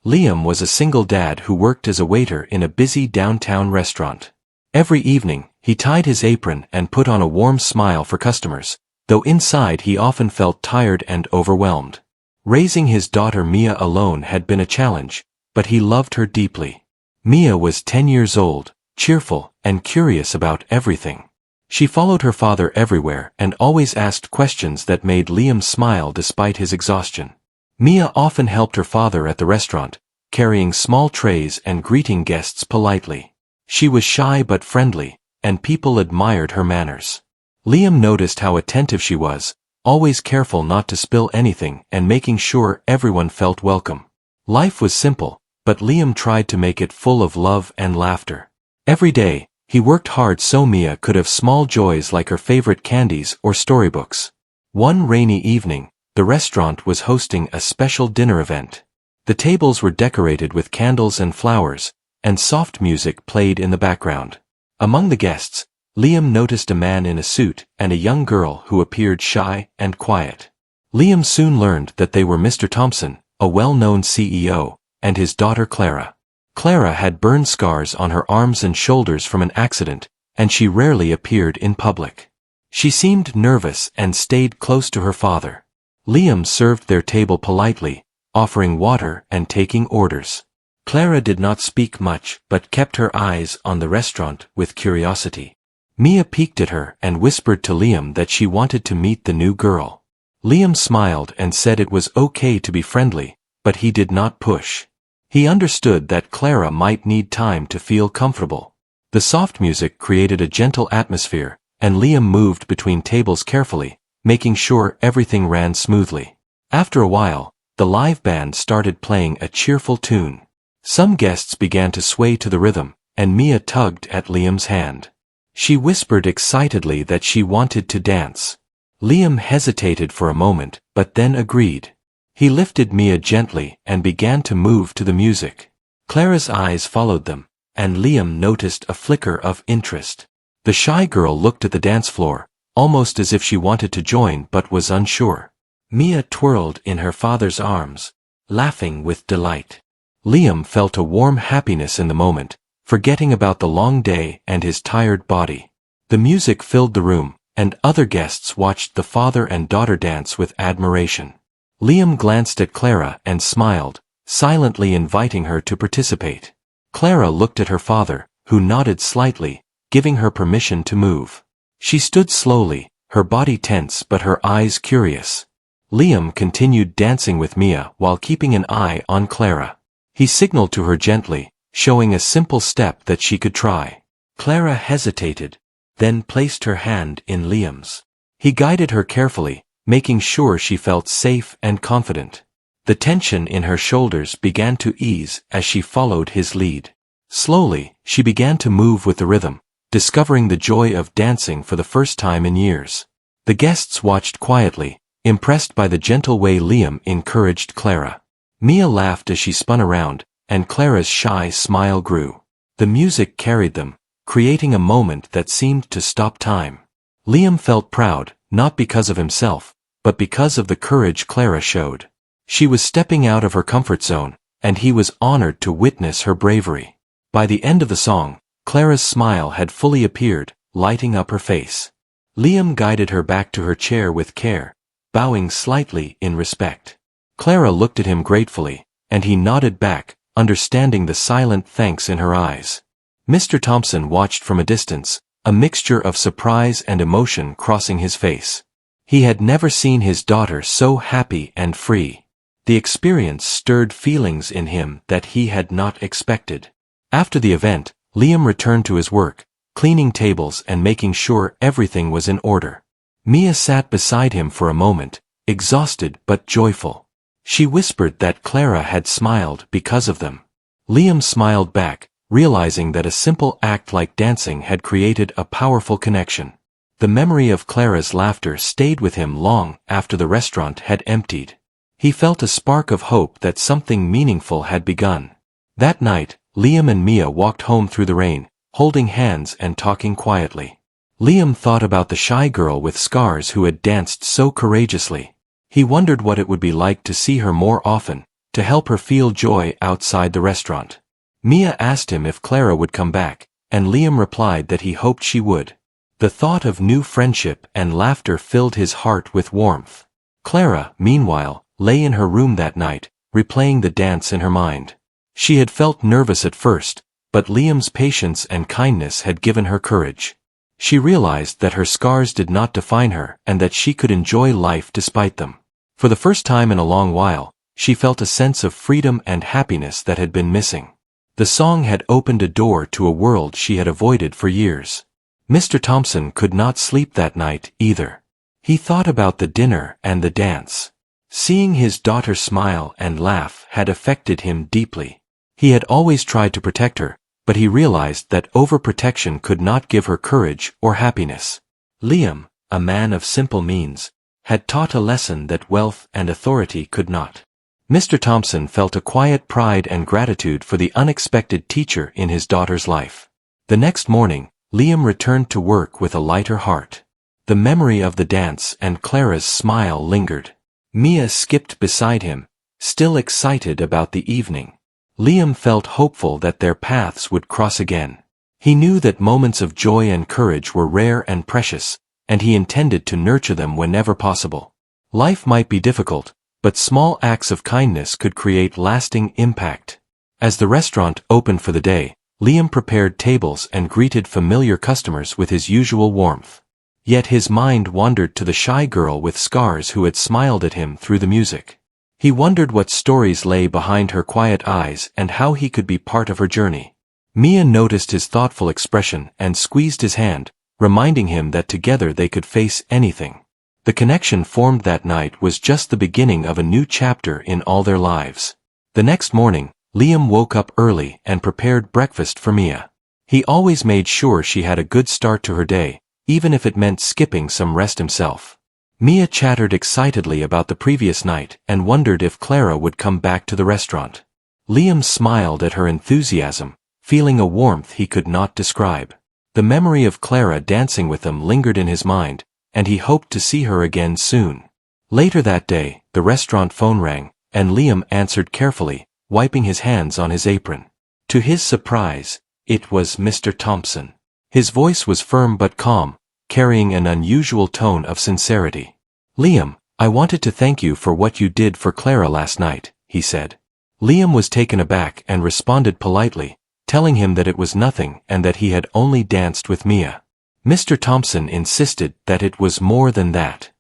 Liam was a single dad who worked as a waiter in a busy downtown restaurant. Every evening, he tied his apron and put on a warm smile for customers, though inside he often felt tired and overwhelmed. Raising his daughter Mia alone had been a challenge, but he loved her deeply. Mia was 10 years old, cheerful, and curious about everything. She followed her father everywhere and always asked questions that made Liam smile despite his exhaustion. Mia often helped her father at the restaurant, carrying small trays and greeting guests politely. She was shy but friendly, and people admired her manners. Liam noticed how attentive she was, always careful not to spill anything and making sure everyone felt welcome. Life was simple, but Liam tried to make it full of love and laughter. Every day, he worked hard so Mia could have small joys like her favorite candies or storybooks. One rainy evening, the restaurant was hosting a special dinner event. The tables were decorated with candles and flowers, and soft music played in the background. Among the guests, Liam noticed a man in a suit and a young girl who appeared shy and quiet. Liam soon learned that they were Mr. Thompson, a well-known CEO, and his daughter Clara. Clara had burn scars on her arms and shoulders from an accident, and she rarely appeared in public. She seemed nervous and stayed close to her father. Liam served their table politely, offering water and taking orders. Clara did not speak much but kept her eyes on the restaurant with curiosity. Mia peeked at her and whispered to Liam that she wanted to meet the new girl. Liam smiled and said it was okay to be friendly, but he did not push. He understood that Clara might need time to feel comfortable. The soft music created a gentle atmosphere, and Liam moved between tables carefully, making sure everything ran smoothly. After a while, the live band started playing a cheerful tune. Some guests began to sway to the rhythm, and Mia tugged at Liam's hand. She whispered excitedly that she wanted to dance. Liam hesitated for a moment, but then agreed. He lifted Mia gently and began to move to the music. Clara's eyes followed them, and Liam noticed a flicker of interest. The shy girl looked at the dance floor, almost as if she wanted to join but was unsure. Mia twirled in her father's arms, laughing with delight. Liam felt a warm happiness in the moment, forgetting about the long day and his tired body. The music filled the room, and other guests watched the father and daughter dance with admiration. Liam glanced at Clara and smiled, silently inviting her to participate. Clara looked at her father, who nodded slightly, giving her permission to move. She stood slowly, her body tense but her eyes curious. Liam continued dancing with Mia while keeping an eye on Clara. He signaled to her gently, showing a simple step that she could try. Clara hesitated, then placed her hand in Liam's. He guided her carefully, making sure she felt safe and confident. The tension in her shoulders began to ease as she followed his lead. Slowly, she began to move with the rhythm, discovering the joy of dancing for the first time in years. The guests watched quietly, impressed by the gentle way Liam encouraged Clara. Mia laughed as she spun around, and Clara's shy smile grew. The music carried them, creating a moment that seemed to stop time. Liam felt proud, not because of himself, but because of the courage Clara showed. She was stepping out of her comfort zone, and he was honored to witness her bravery. By the end of the song, Clara's smile had fully appeared, lighting up her face. Liam guided her back to her chair with care, bowing slightly in respect. Clara looked at him gratefully, and he nodded back, understanding the silent thanks in her eyes. Mr. Thompson watched from a distance, a mixture of surprise and emotion crossing his face. He had never seen his daughter so happy and free. The experience stirred feelings in him that he had not expected. After the event, Liam returned to his work, cleaning tables and making sure everything was in order. Mia sat beside him for a moment, exhausted but joyful. She whispered that Clara had smiled because of them. Liam smiled back, realizing that a simple act like dancing had created a powerful connection. The memory of Clara's laughter stayed with him long after the restaurant had emptied. He felt a spark of hope that something meaningful had begun. That night, Liam and Mia walked home through the rain, holding hands and talking quietly. Liam thought about the shy girl with scars who had danced so courageously. He wondered what it would be like to see her more often, to help her feel joy outside the restaurant. Mia asked him if Clara would come back, and Liam replied that he hoped she would. The thought of new friendship and laughter filled his heart with warmth. Clara, meanwhile, lay in her room that night, replaying the dance in her mind. She had felt nervous at first, but Liam's patience and kindness had given her courage. She realized that her scars did not define her and that she could enjoy life despite them. For the first time in a long while, she felt a sense of freedom and happiness that had been missing. The song had opened a door to a world she had avoided for years. Mr. Thompson could not sleep that night either. He thought about the dinner and the dance. Seeing his daughter smile and laugh had affected him deeply. He had always tried to protect her, but he realized that overprotection could not give her courage or happiness. Liam, a man of simple means, had taught a lesson that wealth and authority could not. Mr. Thompson felt a quiet pride and gratitude for the unexpected teacher in his daughter's life. The next morning, Liam returned to work with a lighter heart. The memory of the dance and Clara's smile lingered. Mia skipped beside him, still excited about the evening. Liam felt hopeful that their paths would cross again. He knew that moments of joy and courage were rare and precious, and he intended to nurture them whenever possible. Life might be difficult, but small acts of kindness could create lasting impact. As the restaurant opened for the day, Liam prepared tables and greeted familiar customers with his usual warmth. Yet his mind wandered to the shy girl with scars who had smiled at him through the music. He wondered what stories lay behind her quiet eyes and how he could be part of her journey. Mia noticed his thoughtful expression and squeezed his hand, reminding him that together they could face anything. The connection formed that night was just the beginning of a new chapter in all their lives. The next morning, Liam woke up early and prepared breakfast for Mia. He always made sure she had a good start to her day, even if it meant skipping some rest himself. Mia chattered excitedly about the previous night and wondered if Clara would come back to the restaurant. Liam smiled at her enthusiasm, feeling a warmth he could not describe. The memory of Clara dancing with them lingered in his mind, and he hoped to see her again soon. Later that day, the restaurant phone rang, and Liam answered carefully, wiping his hands on his apron. To his surprise, it was Mr. Thompson. His voice was firm but calm, carrying an unusual tone of sincerity. "Liam, I wanted to thank you for what you did for Clara last night," he said. Liam was taken aback and responded politely, telling him that it was nothing and that he had only danced with Mia. Mr. Thompson insisted that it was more than that.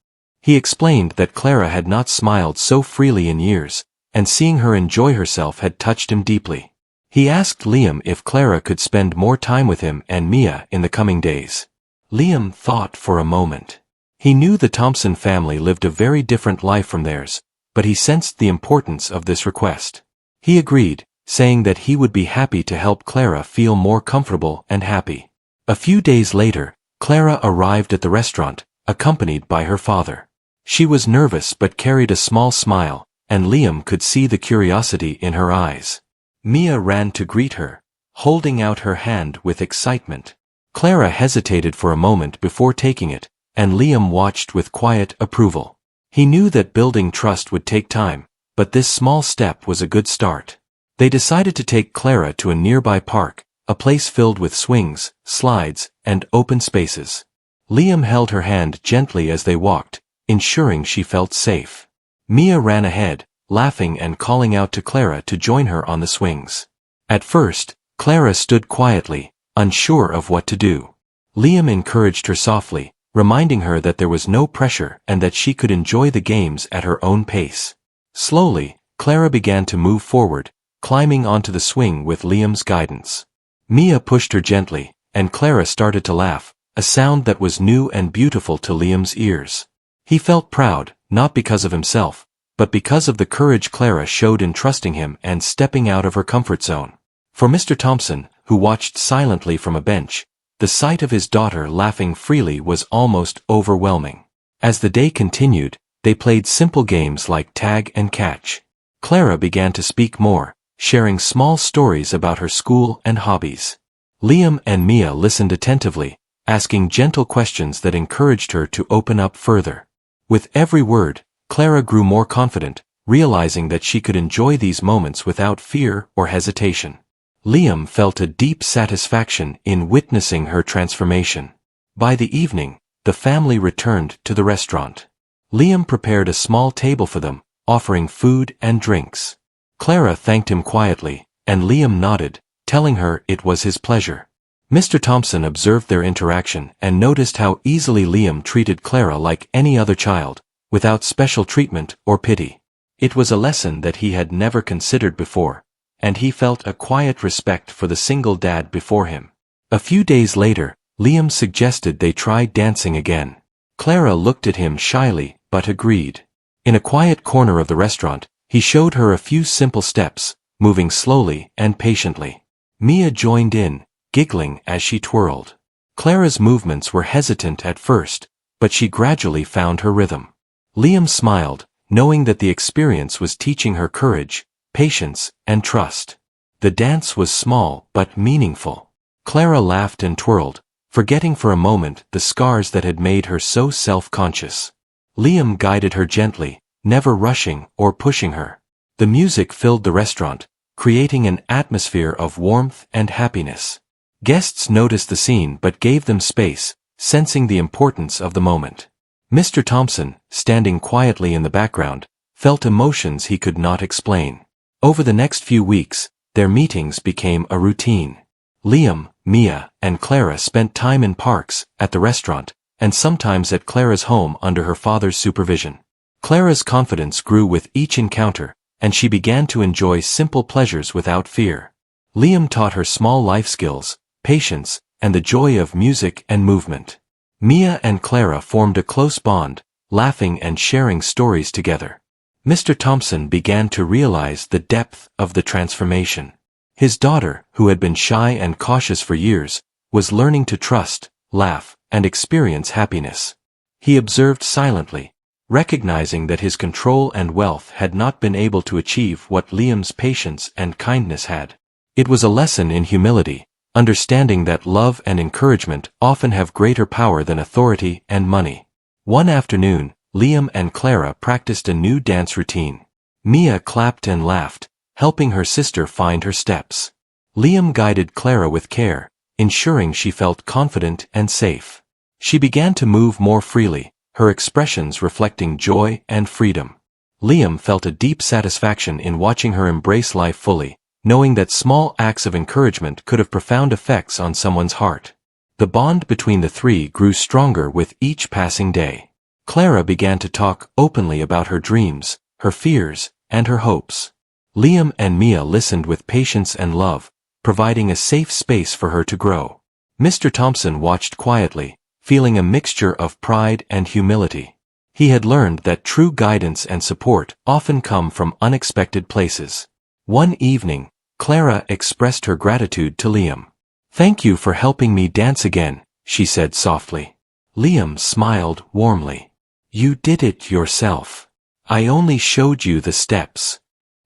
He explained that Clara had not smiled so freely in years, and seeing her enjoy herself had touched him deeply. He asked Liam if Clara could spend more time with him and Mia in the coming days. Liam thought for a moment. He knew the Thompson family lived a very different life from theirs, but he sensed the importance of this request. He agreed, saying that he would be happy to help Clara feel more comfortable and happy. A few days later, Clara arrived at the restaurant, accompanied by her father. She was nervous but carried a small smile, and Liam could see the curiosity in her eyes. Mia ran to greet her, holding out her hand with excitement. Clara hesitated for a moment before taking it, and Liam watched with quiet approval. He knew that building trust would take time, but this small step was a good start. They decided to take Clara to a nearby park, a place filled with swings, slides, and open spaces. Liam held her hand gently as they walked, ensuring she felt safe. Mia ran ahead, laughing and calling out to Clara to join her on the swings. At first, Clara stood quietly, unsure of what to do. Liam encouraged her softly, reminding her that there was no pressure and that she could enjoy the games at her own pace. Slowly, Clara began to move forward, climbing onto the swing with Liam's guidance. Mia pushed her gently, and Clara started to laugh, a sound that was new and beautiful to Liam's ears. He felt proud, not because of himself, but because of the courage Clara showed in trusting him and stepping out of her comfort zone. For Mr. Thompson, who watched silently from a bench, the sight of his daughter laughing freely was almost overwhelming. As the day continued, they played simple games like tag and catch. Clara began to speak more, sharing small stories about her school and hobbies. Liam and Mia listened attentively, asking gentle questions that encouraged her to open up further. With every word, Clara grew more confident, realizing that she could enjoy these moments without fear or hesitation. Liam felt a deep satisfaction in witnessing her transformation. By the evening, the family returned to the restaurant. Liam prepared a small table for them, offering food and drinks. Clara thanked him quietly, and Liam nodded, telling her it was his pleasure. Mr. Thompson observed their interaction and noticed how easily Liam treated Clara like any other child, without special treatment or pity. It was a lesson that he had never considered before, and he felt a quiet respect for the single dad before him. A few days later, Liam suggested they try dancing again. Clara looked at him shyly, but agreed. In a quiet corner of the restaurant, he showed her a few simple steps, moving slowly and patiently. Mia joined in, giggling as she twirled. Clara's movements were hesitant at first, but she gradually found her rhythm. Liam smiled, knowing that the experience was teaching her courage, patience, and trust. The dance was small but meaningful. Clara laughed and twirled, forgetting for a moment the scars that had made her so self-conscious. Liam guided her gently, never rushing or pushing her. The music filled the restaurant, creating an atmosphere of warmth and happiness. Guests noticed the scene but gave them space, sensing the importance of the moment. Mr. Thompson, standing quietly in the background, felt emotions he could not explain. Over the next few weeks, their meetings became a routine. Liam, Mia, and Clara spent time in parks, at the restaurant, and sometimes at Clara's home under her father's supervision. Clara's confidence grew with each encounter, and she began to enjoy simple pleasures without fear. Liam taught her small life skills, patience, and the joy of music and movement. Mia and Clara formed a close bond, laughing and sharing stories together. Mr. Thompson began to realize the depth of the transformation. His daughter, who had been shy and cautious for years, was learning to trust, laugh, and experience happiness. He observed silently, recognizing that his control and wealth had not been able to achieve what Liam's patience and kindness had. It was a lesson in humility, understanding that love and encouragement often have greater power than authority and money. One afternoon, Liam and Clara practiced a new dance routine. Mia clapped and laughed, helping her sister find her steps. Liam guided Clara with care, ensuring she felt confident and safe. She began to move more freely, her expressions reflecting joy and freedom. Liam felt a deep satisfaction in watching her embrace life fully, knowing that small acts of encouragement could have profound effects on someone's heart. The bond between the three grew stronger with each passing day. Clara began to talk openly about her dreams, her fears, and her hopes. Liam and Mia listened with patience and love, providing a safe space for her to grow. Mr. Thompson watched quietly, feeling a mixture of pride and humility. He had learned that true guidance and support often come from unexpected places. One evening, Clara expressed her gratitude to Liam. "Thank you for helping me dance again," she said softly. Liam smiled warmly. "You did it yourself. I only showed you the steps."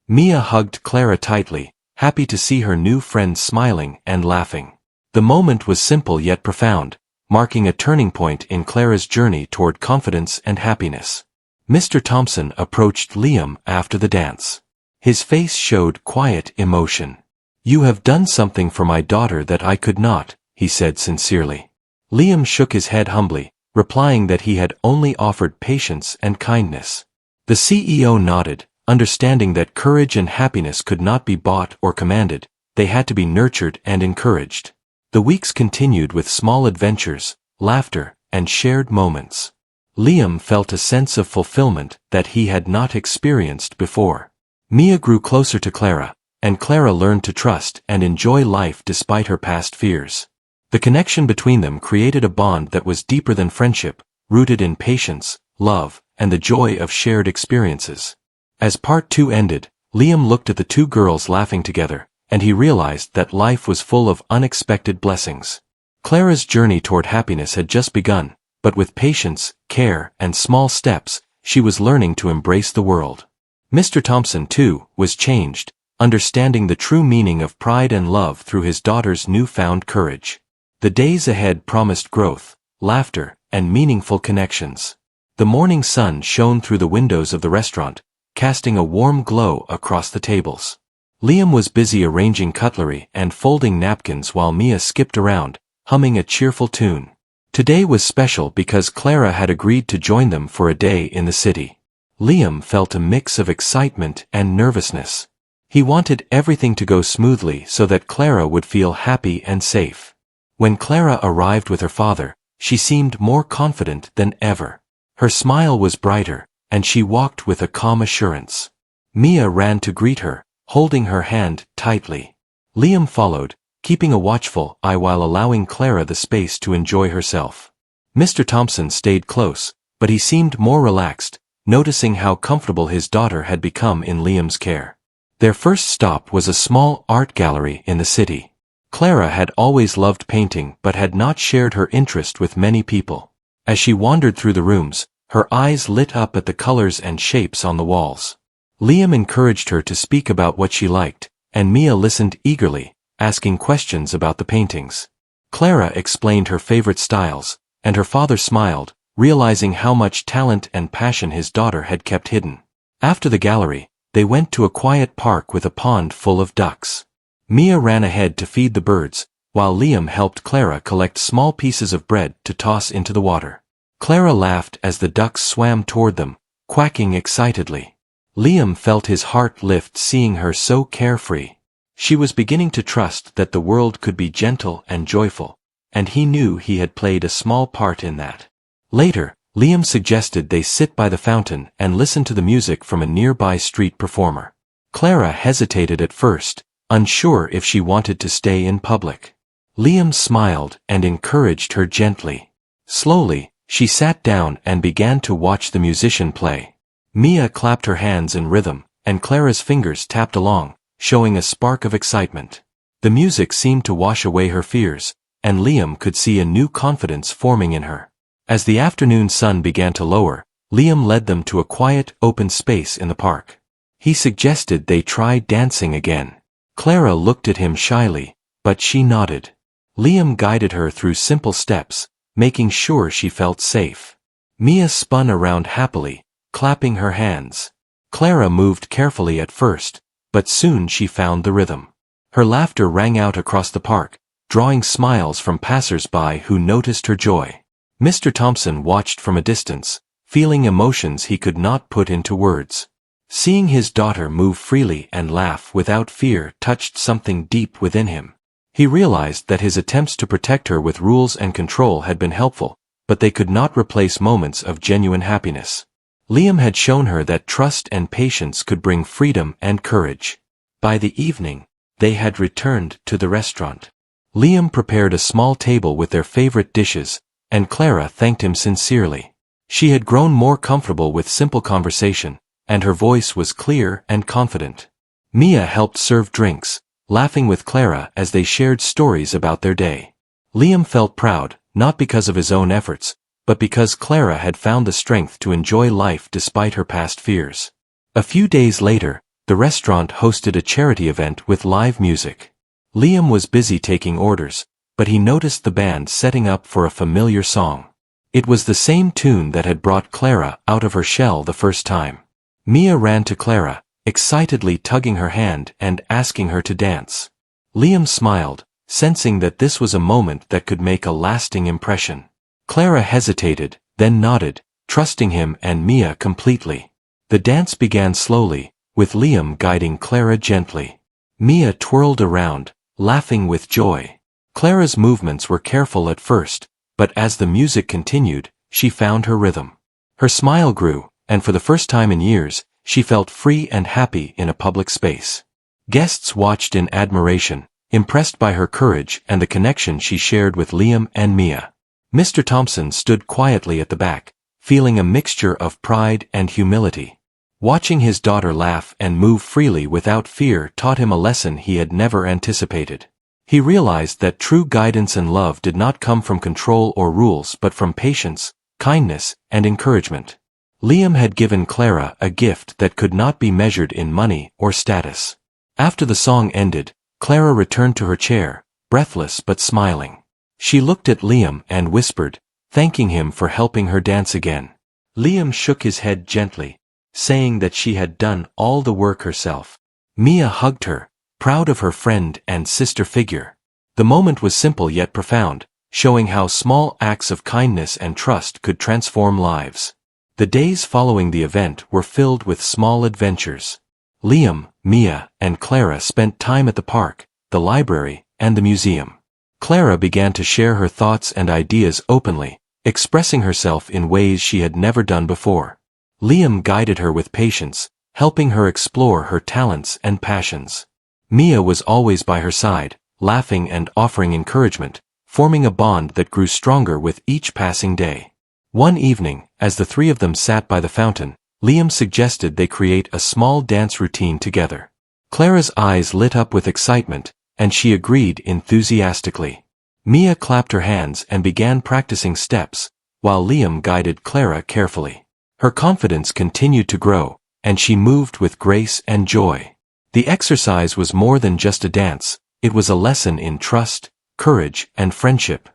Mia hugged Clara tightly, happy to see her new friend smiling and laughing. The moment was simple yet profound, marking a turning point in Clara's journey toward confidence and happiness. Mr. Thompson approached Liam after the dance. His face showed quiet emotion. "You have done something for my daughter that I could not," he said sincerely. Liam shook his head humbly, replying that he had only offered patience and kindness. The CEO nodded, understanding that courage and happiness could not be bought or commanded, they had to be nurtured and encouraged. The weeks continued with small adventures, laughter, and shared moments. Liam felt a sense of fulfillment that he had not experienced before. Mia grew closer to Clara, and Clara learned to trust and enjoy life despite her past fears. The connection between them created a bond that was deeper than friendship, rooted in patience, love, and the joy of shared experiences. As part 2 ended, Liam looked at the two girls laughing together, and he realized that life was full of unexpected blessings. Clara's journey toward happiness had just begun, but with patience, care, and small steps, she was learning to embrace the world. Mr. Thompson, too, was changed, understanding the true meaning of pride and love through his daughter's newfound courage. The days ahead promised growth, laughter, and meaningful connections. The morning sun shone through the windows of the restaurant, casting a warm glow across the tables. Liam was busy arranging cutlery and folding napkins while Mia skipped around, humming a cheerful tune. Today was special because Clara had agreed to join them for a day in the city. Liam felt a mix of excitement and nervousness. He wanted everything to go smoothly so that Clara would feel happy and safe. When Clara arrived with her father, she seemed more confident than ever. Her smile was brighter, and she walked with a calm assurance. Mia ran to greet her, holding her hand tightly. Liam followed, keeping a watchful eye while allowing Clara the space to enjoy herself. Mr. Thompson stayed close, but he seemed more relaxed, noticing how comfortable his daughter had become in Liam's care. Their first stop was a small art gallery in the city. Clara had always loved painting but had not shared her interest with many people. As she wandered through the rooms, her eyes lit up at the colors and shapes on the walls. Liam encouraged her to speak about what she liked, and Mia listened eagerly, asking questions about the paintings. Clara explained her favorite styles, and her father smiled, realizing how much talent and passion his daughter had kept hidden. After the gallery, they went to a quiet park with a pond full of ducks. Mia ran ahead to feed the birds, while Liam helped Clara collect small pieces of bread to toss into the water. Clara laughed as the ducks swam toward them, quacking excitedly. Liam felt his heart lift seeing her so carefree. She was beginning to trust that the world could be gentle and joyful, and he knew he had played a small part in that. Later, Liam suggested they sit by the fountain and listen to the music from a nearby street performer. Clara hesitated at first, unsure if she wanted to stay in public. Liam smiled and encouraged her gently. Slowly, she sat down and began to watch the musician play. Mia clapped her hands in rhythm, and Clara's fingers tapped along, showing a spark of excitement. The music seemed to wash away her fears, and Liam could see a new confidence forming in her. As the afternoon sun began to lower, Liam led them to a quiet, open space in the park. He suggested they try dancing again. Clara looked at him shyly, but she nodded. Liam guided her through simple steps, making sure she felt safe. Mia spun around happily, clapping her hands. Clara moved carefully at first, but soon she found the rhythm. Her laughter rang out across the park, drawing smiles from passers-by who noticed her joy. Mr. Thompson watched from a distance, feeling emotions he could not put into words. Seeing his daughter move freely and laugh without fear touched something deep within him. He realized that his attempts to protect her with rules and control had been helpful, but they could not replace moments of genuine happiness. Liam had shown her that trust and patience could bring freedom and courage. By the evening, they had returned to the restaurant. Liam prepared a small table with their favorite dishes, and Clara thanked him sincerely. She had grown more comfortable with simple conversation, and her voice was clear and confident. Mia helped serve drinks, laughing with Clara as they shared stories about their day. Liam felt proud, not because of his own efforts, but because Clara had found the strength to enjoy life despite her past fears. A few days later, the restaurant hosted a charity event with live music. Liam was busy taking orders, but he noticed the band setting up for a familiar song. It was the same tune that had brought Clara out of her shell the first time. Mia ran to Clara, excitedly tugging her hand and asking her to dance. Liam smiled, sensing that this was a moment that could make a lasting impression. Clara hesitated, then nodded, trusting him and Mia completely. The dance began slowly, with Liam guiding Clara gently. Mia twirled around, laughing with joy. Clara's movements were careful at first, but as the music continued, she found her rhythm. Her smile grew, and for the first time in years, she felt free and happy in a public space. Guests watched in admiration, impressed by her courage and the connection she shared with Liam and Mia. Mr. Thompson stood quietly at the back, feeling a mixture of pride and humility. Watching his daughter laugh and move freely without fear taught him a lesson he had never anticipated. He realized that true guidance and love did not come from control or rules but from patience, kindness, and encouragement. Liam had given Clara a gift that could not be measured in money or status. After the song ended, Clara returned to her chair, breathless but smiling. She looked at Liam and whispered, thanking him for helping her dance again. Liam shook his head gently, saying that she had done all the work herself. Mia hugged her, proud of her friend and sister figure. The moment was simple yet profound, showing how small acts of kindness and trust could transform lives. The days following the event were filled with small adventures. Liam, Mia, and Clara spent time at the park, the library, and the museum. Clara began to share her thoughts and ideas openly, expressing herself in ways she had never done before. Liam guided her with patience, helping her explore her talents and passions. Mia was always by her side, laughing and offering encouragement, forming a bond that grew stronger with each passing day. One evening, as the three of them sat by the fountain, Liam suggested they create a small dance routine together. Clara's eyes lit up with excitement, and she agreed enthusiastically. Mia clapped her hands and began practicing steps, while Liam guided Clara carefully. Her confidence continued to grow, and she moved with grace and joy. The exercise was more than just a dance, it was a lesson in trust, courage, and friendship.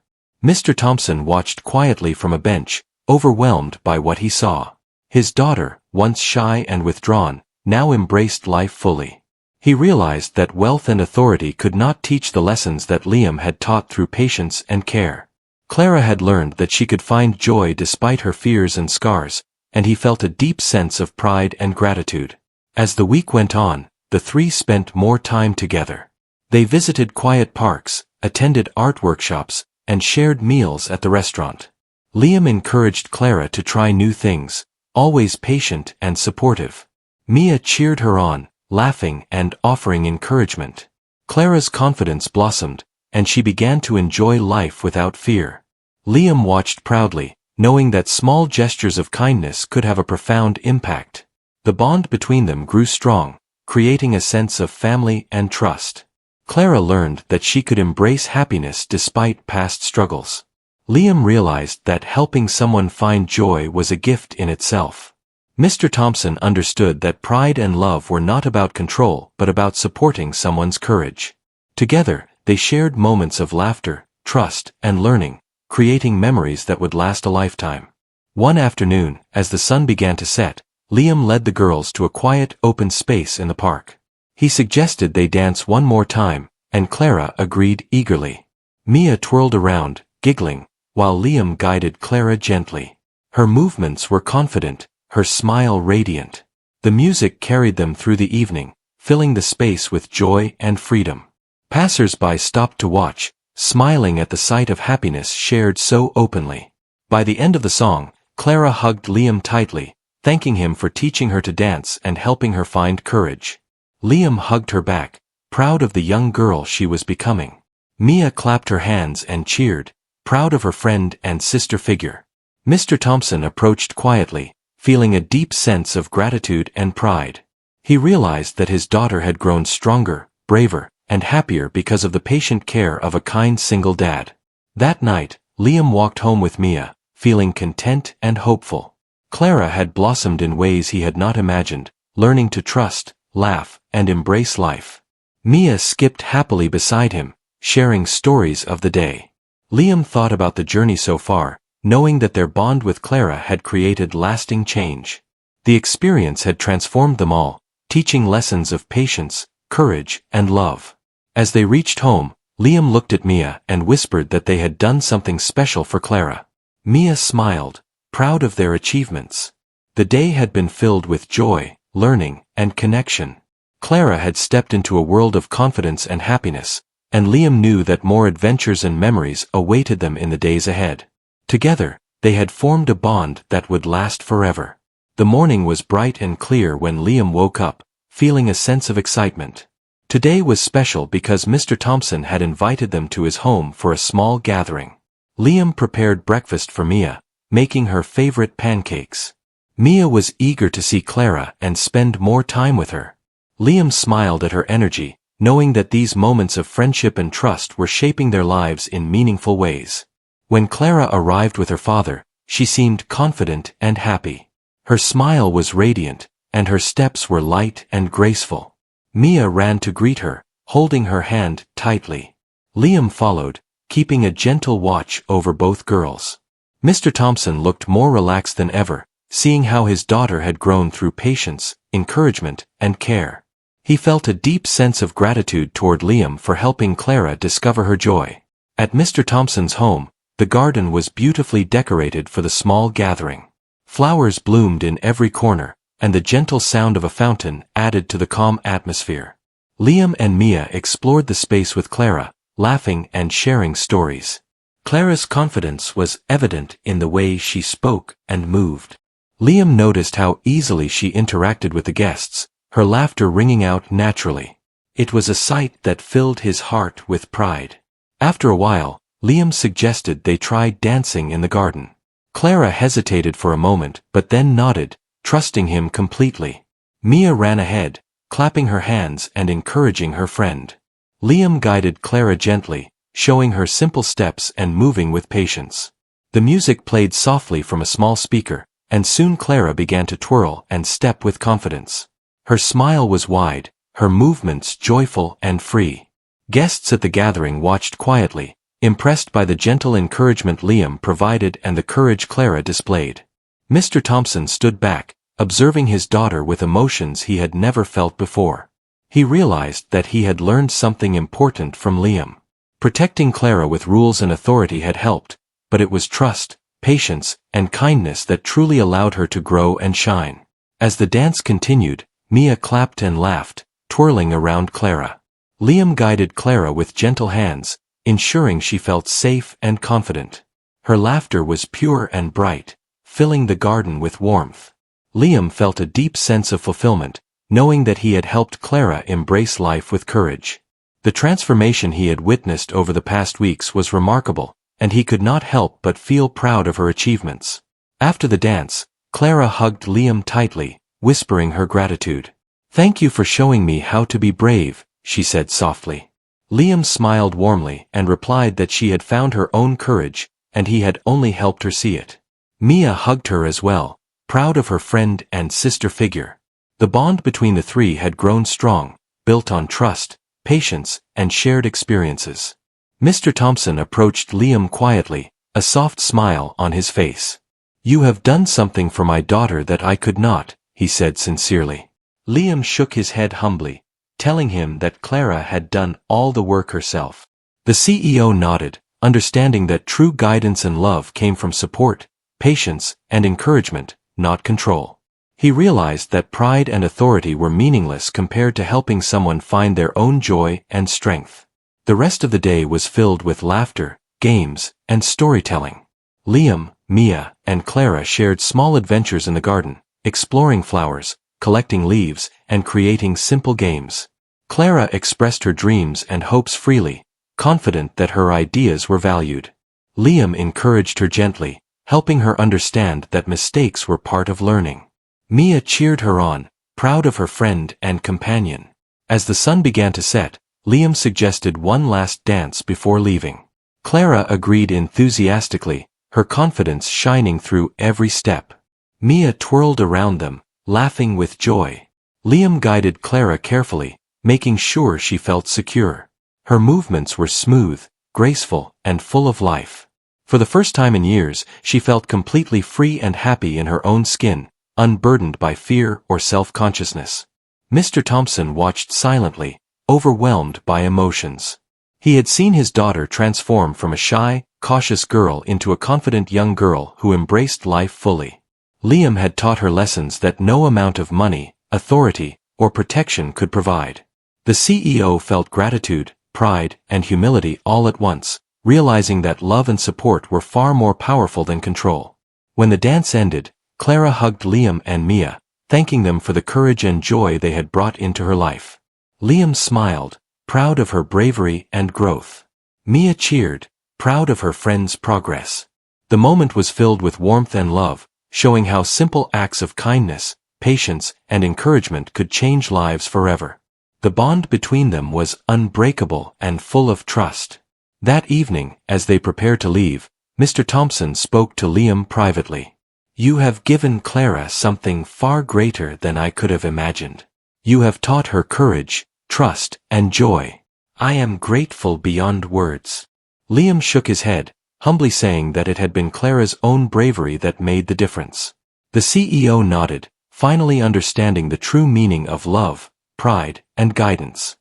Mr. Thompson watched quietly from a bench, overwhelmed by what he saw. His daughter, once shy and withdrawn, now embraced life fully. He realized that wealth and authority could not teach the lessons that Liam had taught through patience and care. Clara had learned that she could find joy despite her fears and scars, and he felt a deep sense of pride and gratitude. As the week went on, the three spent more time together. They visited quiet parks, attended art workshops, and shared meals at the restaurant. Liam encouraged Clara to try new things, always patient and supportive. Mia cheered her on, laughing and offering encouragement. Clara's confidence blossomed, and she began to enjoy life without fear. Liam watched proudly, knowing that small gestures of kindness could have a profound impact. The bond between them grew strong, creating a sense of family and trust. Clara learned that she could embrace happiness despite past struggles. Liam realized that helping someone find joy was a gift in itself. Mr. Thompson understood that pride and love were not about control but about supporting someone's courage. Together, they shared moments of laughter, trust, and learning, creating memories that would last a lifetime. One afternoon, as the sun began to set, Liam led the girls to a quiet, open space in the park. He suggested they dance one more time, and Clara agreed eagerly. Mia twirled around, giggling, while Liam guided Clara gently. Her movements were confident, her smile radiant. The music carried them through the evening, filling the space with joy and freedom. Passers-by stopped to watch, smiling at the sight of happiness shared so openly. By the end of the song, Clara hugged Liam tightly, thanking him for teaching her to dance and helping her find courage. Liam hugged her back, proud of the young girl she was becoming. Mia clapped her hands and cheered, proud of her friend and sister figure. Mr. Thompson approached quietly, feeling a deep sense of gratitude and pride. He realized that his daughter had grown stronger, braver, and happier because of the patient care of a kind single dad. That night, Liam walked home with Mia, feeling content and hopeful. Clara had blossomed in ways he had not imagined, learning to trust, laugh, and embrace life. Mia skipped happily beside him, sharing stories of the day. Liam thought about the journey so far, knowing that their bond with Clara had created lasting change. The experience had transformed them all, teaching lessons of patience, courage, and love. As they reached home, Liam looked at Mia and whispered that they had done something special for Clara. Mia smiled, proud of their achievements. The day had been filled with joy, learning, and connection. Clara had stepped into a world of confidence and happiness, and Liam knew that more adventures and memories awaited them in the days ahead. Together, they had formed a bond that would last forever. The morning was bright and clear when Liam woke up, feeling a sense of excitement. Today was special because Mr. Thompson had invited them to his home for a small gathering. Liam prepared breakfast for Mia, making her favorite pancakes. Mia was eager to see Clara and spend more time with her. Liam smiled at her energy, knowing that these moments of friendship and trust were shaping their lives in meaningful ways. When Clara arrived with her father, she seemed confident and happy. Her smile was radiant, and her steps were light and graceful. Mia ran to greet her, holding her hand tightly. Liam followed, keeping a gentle watch over both girls. Mr. Thompson looked more relaxed than ever, seeing how his daughter had grown through patience, encouragement, and care. He felt a deep sense of gratitude toward Liam for helping Clara discover her joy. At Mr. Thompson's home, the garden was beautifully decorated for the small gathering. Flowers bloomed in every corner, and the gentle sound of a fountain added to the calm atmosphere. Liam and Mia explored the space with Clara, laughing and sharing stories. Clara's confidence was evident in the way she spoke and moved. Liam noticed how easily she interacted with the guests, her laughter ringing out naturally. It was a sight that filled his heart with pride. After a while, Liam suggested they try dancing in the garden. Clara hesitated for a moment but then nodded, trusting him completely. Mia ran ahead, clapping her hands and encouraging her friend. Liam guided Clara gently, showing her simple steps and moving with patience. The music played softly from a small speaker, and soon Clara began to twirl and step with confidence. Her smile was wide, her movements joyful and free. Guests at the gathering watched quietly, impressed by the gentle encouragement Liam provided and the courage Clara displayed. Mr. Thompson stood back, observing his daughter with emotions he had never felt before. He realized that he had learned something important from Liam. Protecting Clara with rules and authority had helped, but it was trust, patience, and kindness that truly allowed her to grow and shine. As the dance continued, Mia clapped and laughed, twirling around Clara. Liam guided Clara with gentle hands, ensuring she felt safe and confident. Her laughter was pure and bright, filling the garden with warmth. Liam felt a deep sense of fulfillment, knowing that he had helped Clara embrace life with courage. The transformation he had witnessed over the past weeks was remarkable, and he could not help but feel proud of her achievements. After the dance, Clara hugged Liam tightly, whispering her gratitude. "Thank you for showing me how to be brave," she said softly. Liam smiled warmly and replied that she had found her own courage, and he had only helped her see it. Mia hugged her as well, proud of her friend and sister figure. The bond between the three had grown strong, built on trust, patience, and shared experiences. Mr. Thompson approached Liam quietly, a soft smile on his face. "You have done something for my daughter that I could not," he said sincerely. Liam shook his head humbly, telling him that Clara had done all the work herself. The CEO nodded, understanding that true guidance and love came from support, patience, and encouragement, not control. He realized that pride and authority were meaningless compared to helping someone find their own joy and strength. The rest of the day was filled with laughter, games, and storytelling. Liam, Mia, and Clara shared small adventures in the garden, exploring flowers, collecting leaves, and creating simple games. Clara expressed her dreams and hopes freely, confident that her ideas were valued. Liam encouraged her gently, helping her understand that mistakes were part of learning. Mia cheered her on, proud of her friend and companion. As the sun began to set, Liam suggested one last dance before leaving. Clara agreed enthusiastically, her confidence shining through every step. Mia twirled around them, laughing with joy. Liam guided Clara carefully, making sure she felt secure. Her movements were smooth, graceful, and full of life. For the first time in years, she felt completely free and happy in her own skin, unburdened by fear or self-consciousness. Mr. Thompson watched silently, overwhelmed by emotions. He had seen his daughter transform from a shy, cautious girl into a confident young girl who embraced life fully. Liam had taught her lessons that no amount of money, authority, or protection could provide. The CEO felt gratitude, pride, and humility all at once, realizing that love and support were far more powerful than control. When the dance ended, Clara hugged Liam and Mia, thanking them for the courage and joy they had brought into her life. Liam smiled, proud of her bravery and growth. Mia cheered, proud of her friend's progress. The moment was filled with warmth and love, showing how simple acts of kindness, patience, and encouragement could change lives forever. The bond between them was unbreakable and full of trust. That evening, as they prepared to leave, Mr. Thompson spoke to Liam privately. "You have given Clara something far greater than I could have imagined. You have taught her courage, trust, and joy. I am grateful beyond words." Liam shook his head, humbly saying that it had been Clara's own bravery that made the difference. The CEO nodded, finally understanding the true meaning of love, pride, and guidance.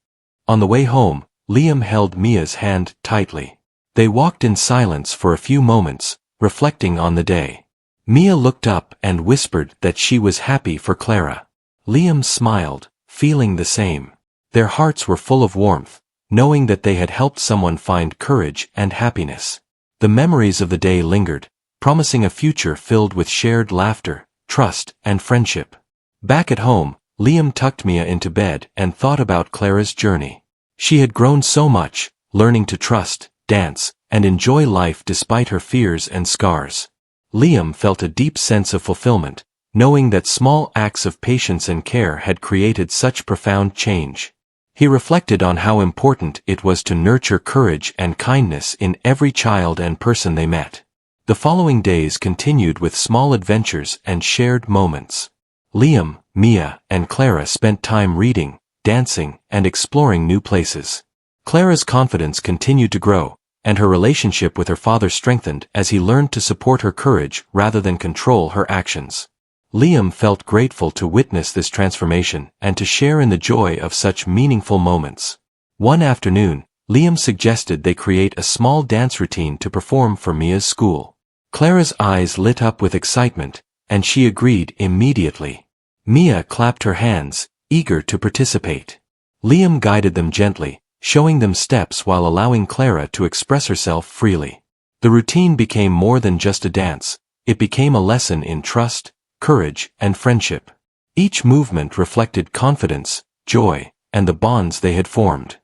On the way home, Liam held Mia's hand tightly. They walked in silence for a few moments, reflecting on the day. Mia looked up and whispered that she was happy for Clara. Liam smiled, feeling the same. Their hearts were full of warmth, knowing that they had helped someone find courage and happiness. The memories of the day lingered, promising a future filled with shared laughter, trust, and friendship. Back at home, Liam tucked Mia into bed and thought about Clara's journey. She had grown so much, learning to trust, dance, and enjoy life despite her fears and scars. Liam felt a deep sense of fulfillment, knowing that small acts of patience and care had created such profound change. He reflected on how important it was to nurture courage and kindness in every child and person they met. The following days continued with small adventures and shared moments. Liam, Mia, and Clara spent time reading, dancing, and exploring new places. Clara's confidence continued to grow, and her relationship with her father strengthened as he learned to support her courage rather than control her actions. Liam felt grateful to witness this transformation and to share in the joy of such meaningful moments. One afternoon, Liam suggested they create a small dance routine to perform for Mia's school. Clara's eyes lit up with excitement, and she agreed immediately. Mia clapped her hands, eager to participate. Liam guided them gently, showing them steps while allowing Clara to express herself freely. The routine became more than just a dance, it became a lesson in trust, courage, and friendship. Each movement reflected confidence, joy, and the bonds they had formed.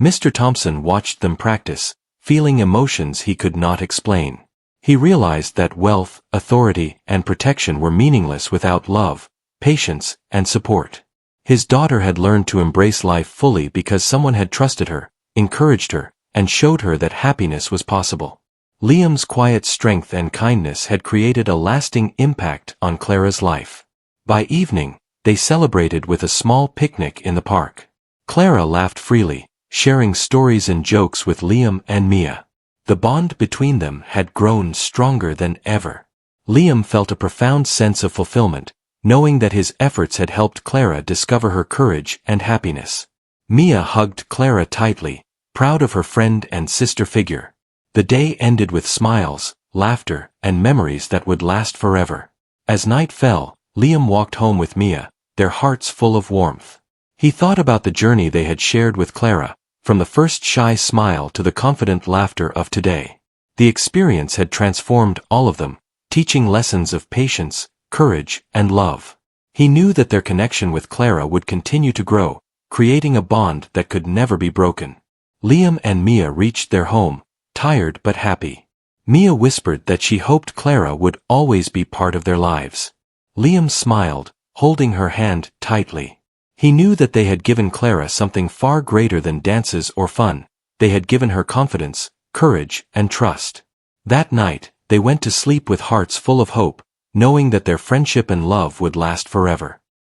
Mr. Thompson watched them practice, feeling emotions he could not explain. He realized that wealth, authority, and protection were meaningless without love, patience, and support. His daughter had learned to embrace life fully because someone had trusted her, encouraged her, and showed her that happiness was possible. Liam's quiet strength and kindness had created a lasting impact on Clara's life. By evening, they celebrated with a small picnic in the park. Clara laughed freely, sharing stories and jokes with Liam and Mia. The bond between them had grown stronger than ever. Liam felt a profound sense of fulfillment, knowing that his efforts had helped Clara discover her courage and happiness. Mia hugged Clara tightly, proud of her friend and sister figure. The day ended with smiles, laughter, and memories that would last forever. As night fell, Liam walked home with Mia, their hearts full of warmth. He thought about the journey they had shared with Clara, from the first shy smile to the confident laughter of today. The experience had transformed all of them, teaching lessons of patience, courage, and love. He knew that their connection with Clara would continue to grow, creating a bond that could never be broken. Liam and Mia reached their home, tired but happy. Mia whispered that she hoped Clara would always be part of their lives. Liam smiled, holding her hand tightly. He knew that they had given Clara something far greater than dances or fun. They had given her confidence, courage, and trust. That night, they went to sleep with hearts full of hope, knowing that their friendship and love would last forever.